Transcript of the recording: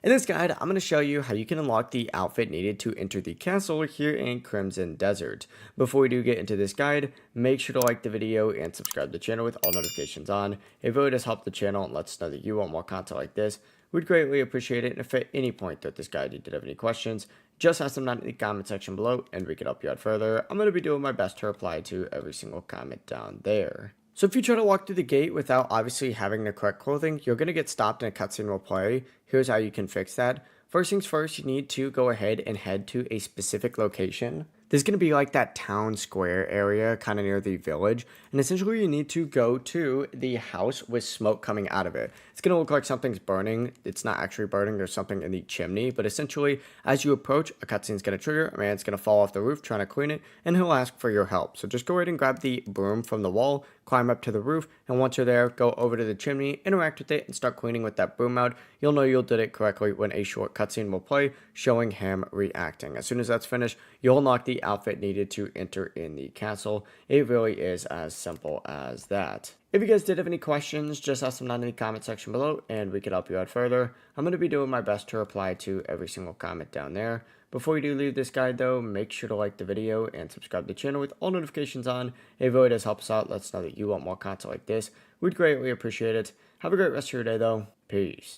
In this guide, I'm going to show you how you can unlock the outfit needed to enter the castle here in Crimson Desert. Before we do get into this guide, make sure to like the video and subscribe to the channel with all notifications on. It really does help the channel and lets us know that you want more content like this. We'd greatly appreciate it, and if at any point throughout this guide you did have any questions, just ask them down in the comment section below and we can help you out further. I'm going to be doing my best to reply to every single comment down there. So if you try to walk through the gate without obviously having the correct clothing, you're going to get stopped and a cutscene will play. Here's how you can fix that. First things first, you need to go ahead and head to a specific location. There's going to be like that town square area kind of near the village. And essentially you need to go to the house with smoke coming out of it. It's going to look like something's burning. It's not actually burning. There's something in the chimney. But essentially, as you approach, a cutscene's going to trigger. A man's going to fall off the roof trying to clean it. And he'll ask for your help. So just go ahead and grab the broom from the wall, climb up to the roof. And once you're there, go over to the chimney, interact with it, and start cleaning with that broom out. You'll know you did it correctly when a short cutscene will play, showing him reacting. As soon as that's finished, you'll unlock the outfit needed to enter in the castle. It really is as simple as that. If you guys did have any questions, just ask them down in the comment section below and we can help you out further. I'm going to be doing my best to reply to every single comment down there. Before you do leave this guide though, make sure to like the video and subscribe to the channel with all notifications on. It really does help us out. Let us know that you want more content like this. We'd greatly appreciate it. Have a great rest of your day though. Peace.